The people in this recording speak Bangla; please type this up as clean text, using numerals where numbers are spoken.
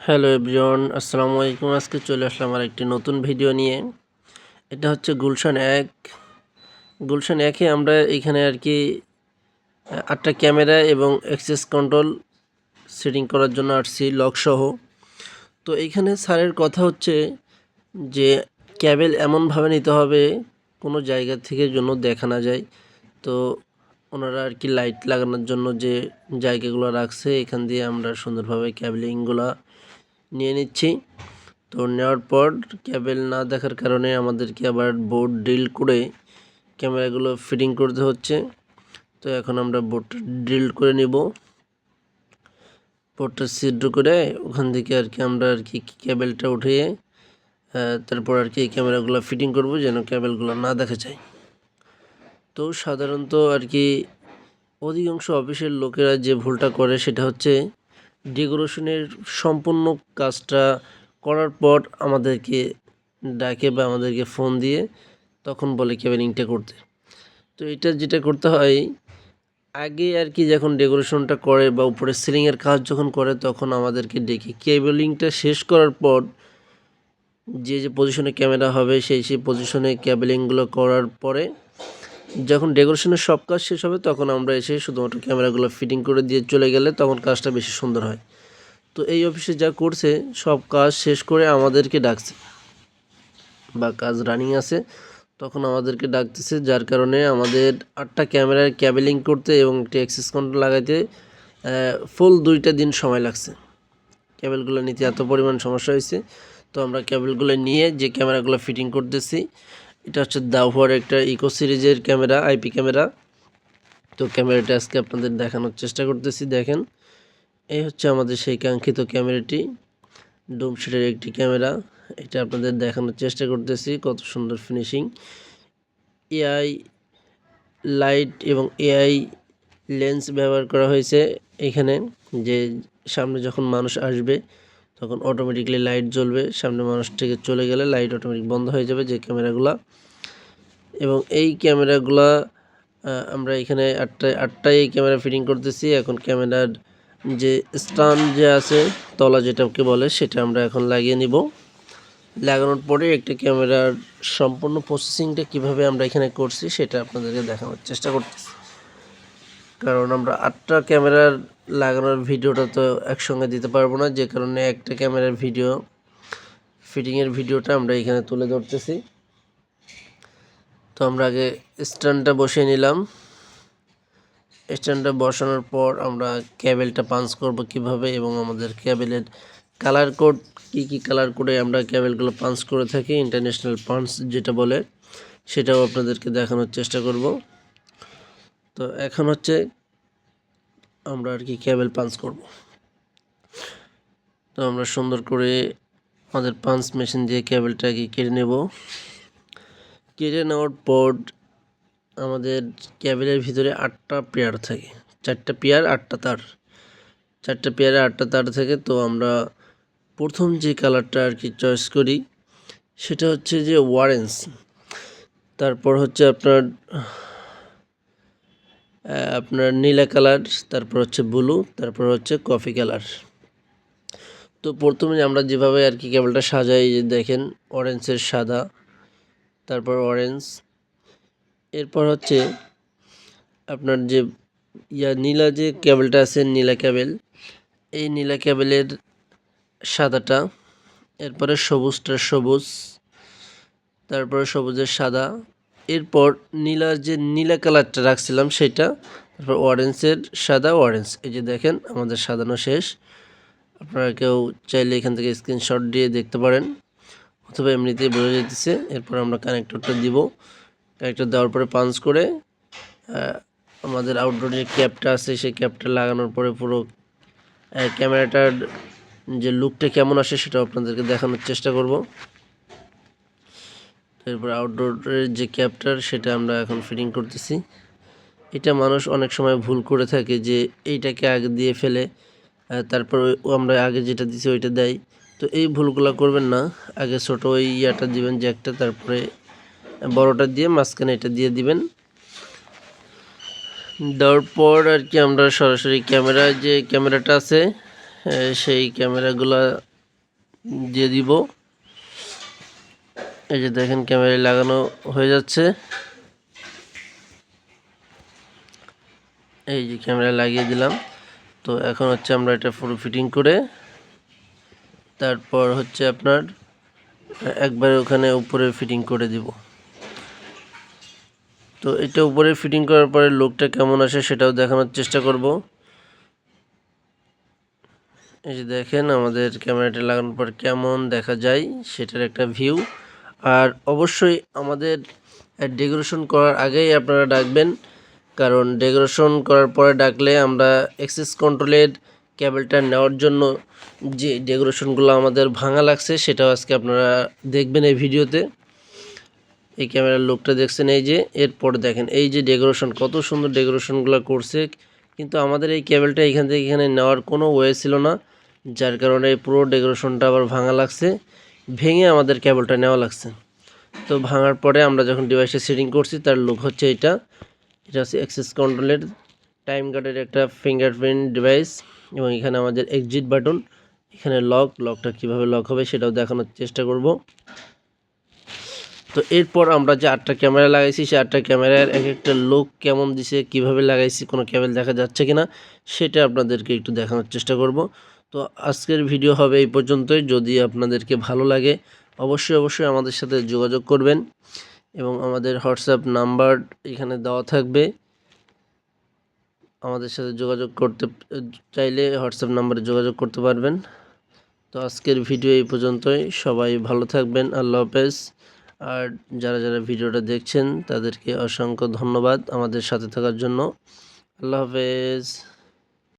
হ্যালো এভরিওয়ান, আসসালামু আলাইকুম। আজকে চলে আসলাম আর একটি নতুন ভিডিও নিয়ে। এটা হচ্ছে গুলশান 1-এ আমরা এখানে আর কি 8টা ক্যামেরা এবং অ্যাক্সেস কন্ট্রোল সেটিং করার জন্য আসছি লক সহ। তো এইখানে স্যারের কথা হচ্ছে যে ক্যাবেল এমনভাবে নিতে হবে কোনো জায়গা থেকে যেন দেখা না যায়। তো ওনারা আর কি লাইট লাগানোর জন্য যে জায়গাগুলো রাখছে এখান দিয়ে আমরা সুন্দরভাবে ক্যাবেলিংগুলো নিয়ে নিচ্ছি। তো নেওয়ার পর ক্যাবেল না দেখার কারণে আমাদেরকে আবার বোর্ড ড্রিল করে ক্যামেরাগুলো ফিটিং করতে হচ্ছে। তো এখন আমরা বোর্ডটা ড্রিল করে নিব, বোর্ডটা ছিদ্র করে ওখান থেকে আর কি আমরা আর কি ক্যাবেলটা উঠিয়ে তারপর আর কি এই ক্যামেরাগুলো ফিটিং করব যেন ক্যাবেলগুলো না দেখা যায়। তো সাধারণত আর কি অধিকাংশ অফিসের লোকেরা যে ভুলটা করে সেটা হচ্ছে ডেকোরেশনের সম্পূর্ণ কাজটা করার পর আমাদেরকে ডাকে বা আমাদেরকে ফোন দিয়ে তখন বলে কেবেলিংটা করতে। তো এটা যেটা করতে হয় আগে আর কি যখন ডেকোরেশনটা করে বা উপরে সিলিংয়ের কাজ যখন করে তখন আমাদেরকে ডেকে কেবেলিংটা শেষ করার পর যে পজিশনে ক্যামেরা হবে সেই পজিশনে কেবেলিংগুলো করার পরে যখন ডেকোরেশনের সব কাজ শেষ হবে তখন আমরা এসে শুধুমাত্র ক্যামেরাগুলো ফিটিং করে দিয়ে চলে গেলে তখন কাজটা বেশি সুন্দর হয়। তো এই অফিসে যা করছে সব কাজ শেষ করে আমাদেরকে ডাকছে বা কাজ রানিং আছে তখন আমাদেরকে ডাকতেছে, যার কারণে আমাদের 8টা ক্যামেরার ক্যাবেলিং করতে এবং একটি অ্যাক্সেস কন্ট্রোল লাগাইতে ফুল 2টা দিন সময় লাগছে। ক্যাবেলগুলো নিতে এত পরিমাণ সমস্যা হয়েছে। তো আমরা ক্যাবেলগুলো নিয়ে যে ক্যামেরাগুলো ফিটিং করতেছি এটা হচ্ছে দাওয়ার একটা ইকো সিরিজের ক্যামেরা, আইপি ক্যামেরা। তো ক্যামেরাটা আজকে আপনাদের দেখানোর চেষ্টা করতেছি। দেখেন, এই হচ্ছে আমাদের সেই কাঙ্ক্ষিত ক্যামেরাটি, ডোমশেডের একটি ক্যামেরা। এটা আপনাদের দেখানোর চেষ্টা করতেছি কত সুন্দর ফিনিশিং। এআই লাইট এবং এআই লেন্স ব্যবহার করা হয়েছে এখানে, যে সামনে যখন মানুষ আসবে তখন অটোমেটিকলি লাইট জ্বলবে, সামনে মানুষ থেকে চলে গেলে লাইট অটোমেটিক বন্ধ হয়ে যাবে যে ক্যামেরাগুলা। এবং এই ক্যামেরাগুলা আমরা এখানে আটটায় এই ক্যামেরা ফিটিং করতেছি। এখন ক্যামেরার যে স্ট্যান্ড যে আছে তলা যেটাকে বলে সেটা আমরা এখন লাগিয়ে নিব। লাগানোর পরে একটা ক্যামেরার সম্পূর্ণ প্রসেসিংটা কিভাবে আমরা এখানে করছি সেটা আপনাদেরকে দেখানোর চেষ্টা করতেছি। কারণ আমরা 8টা ক্যামেরার লাগানোর ভিডিওটা তো একসঙ্গে দিতে পারবো না, যে কারণে একটা ক্যামেরার ভিডিও ফিটিংয়ের ভিডিওটা আমরা এখানে তুলে ধরতেছি। তো আমরা আগে স্ট্যান্ডটা বসিয়ে নিলাম। স্ট্যান্ডটা বসানোর পর আমরা ক্যাবেলটা পাঞ্চ করব কিভাবে এবং আমাদের ক্যাবেলের কালার কোড কি কালার কোডে আমরা ক্যাবেলগুলো পাঞ্চ করে থাকি, ইন্টারন্যাশনাল পাঞ্চ যেটা বলে, সেটাও আপনাদেরকে দেখানোর চেষ্টা করব। তো এখন হচ্ছে আমরা আর কি ক্যাবেল পাঞ্চ করব। তো আমরা সুন্দর করে আমাদের পাঞ্চ মেশিন দিয়ে ক্যাবেলটাকে কেটে নেব। কেটে নেওয়ার পর আমাদের ক্যাবেলের ভিতরে 8টা পেয়ার থাকে, 4টা পেয়ার 8টা তার, 4টা পেয়ারে 8টা তার থাকে। তো আমরা প্রথম যে কালারটা আর কি চয়েস করি সেটা হচ্ছে যে অরেঞ্জ, তারপর হচ্ছে আপনার নীলা কালার, তারপর হচ্ছে ব্লু, তারপর হচ্ছে কফি কালার। তো প্রথমে আমরা যেভাবে আর কি কেবলটা সাজাই, যে দেখেন অরেঞ্জের সাদা, তারপর অরেঞ্জ, এরপর হচ্ছে আপনার যে নীলা যে কেবলটা আছে নীলা কেবল, এই নীলা কেবলের সাদাটা, এরপরে সবুজটা সবুজ, তারপরে সবুজের সাদা, এরপর নীলার যে নীলা কালারটা রাখছিলাম সেটা, তারপর অরেঞ্জের সাদা অরেঞ্জ। এই যে দেখেন আমাদের সাজানো শেষ। আপনারা কেউ চাইলে এখান থেকে স্ক্রিনশট দিয়ে দেখতে পারেন অথবা এমনিতেই বোঝা যেতেছে। এরপর আমরা কানেক্টরটা দিব, কানেক্টর দেওয়ার পরে পাঞ্চ করে আমাদের আউটডোর যে ক্যাপটা আছে সেই ক্যাপটা লাগানোর পরে পুরো ক্যামেরাটার যে লুকটা কেমন আসে সেটা আপনাদেরকে দেখানোর চেষ্টা করব। এরপর আউটডোরের যে ক্যাপটার সেটা আমরা এখন ফিটিং করতেছি। এটা মানুষ অনেক সময় ভুল করে থাকে যে এইটাকে আগে দিয়ে ফেলে তারপর আমরা আগে যেটা দিছি ওইটা দেয়। তো এই ভুলগুলো করবেন না, আগে ছোট ওই ইয়াটা দিবেন জ্যাকটা, তারপরে বড়টা দিয়ে মাঝখানে এটা দিয়ে দিবেন। দেওয়ার পর আর কি আমরা সরাসরি যে ক্যামেরাটা আছে সেই ক্যামেরাগুলো দিয়ে দিব। এই যে দেখেন ক্যামেরায় লাগানো হয়ে যাচ্ছে। এই যে ক্যামেরা লাগিয়ে দিলাম। তো এখন হচ্ছে আমরা এটা পুরো ফিটিং করে তারপর হচ্ছে আপনার একবারে ওখানে উপরে ফিটিং করে দিব। তো এটা উপরে ফিটিং করার পরে লুকটা কেমন আসে সেটাও দেখানোর চেষ্টা করব। এই যে দেখেন আমাদের ক্যামেরাটা লাগানোর পর কেমন দেখা যায় সেটার একটা ভিউ। আর অবশ্যই আমাদের ডেকোরেশন করার আগেই আপনারা ডাকবেন, কারণ ডেকোরেশন করার পরে ডাকলে আমরা অ্যাক্সেস কন্ট্রোলের কেবলটা নেওয়ার জন্য যে ডেকোরেশনগুলো আমাদের ভাঙা লাগছে সেটাও আজকে আপনারা দেখবেন এই ভিডিওতে। এই ক্যামেরার লুকটা দেখছেন, এই যে এরপর দেখেন এই যে ডেকোরেশন, কত সুন্দর ডেকোরেশনগুলো করছে, কিন্তু আমাদের এই কেবলটা এখান থেকে এখানে নেওয়ার কোনো ওয়ে ছিল না, যার কারণে পুরো ডেকোরেশনটা আবার ভাঙা লাগছে, ভেঙে আমাদের কেবলটা নেওয়া লাগছে। তো ভাঙার পরে আমরা যখন ডিভাইসে সেটিং করছি তার লুক হচ্ছে এটা হচ্ছে অ্যাক্সেস কন্ট্রোলের টাইম গার্ডের একটা ফিঙ্গারপ্রিন্ট ডিভাইস, এবং এখানে আমাদের এক্সিট বাটন, এখানে লকটা কিভাবে লক হবে সেটাও দেখানোর চেষ্টা করব। তো এরপর আমরা যে 8টা ক্যামেরা লাগাইছি সেই 8টা ক্যামেরার এক একটা লুক কেমন দিছে, কিভাবে লাগাইছি, কোনো কেবল দেখা যাচ্ছে কিনা সেটা আপনাদেরকে একটু দেখানোর চেষ্টা করব। তো আজকের ভিডিও হবে এই পর্যন্তই। যদি আপনাদেরকে ভালো লাগে অবশ্যই আমাদের সাথে যোগাযোগ করবেন, এবং আমাদের হোয়াটসঅ্যাপ নাম্বার এখানে দেওয়া থাকবে। আমাদের সাথে যোগাযোগ করতে চাইলে হোয়াটসঅ্যাপ নাম্বারে যোগাযোগ করতে পারবেন। তো আজকের ভিডিও এই পর্যন্তই। সবাই ভালো থাকবেন। আল্লাহ হাফেজ। আর যারা ভিডিওটা দেখছেন তাদেরকে অসংখ্য ধন্যবাদ আমাদের সাথে থাকার জন্য। আল্লাহ হাফেজ।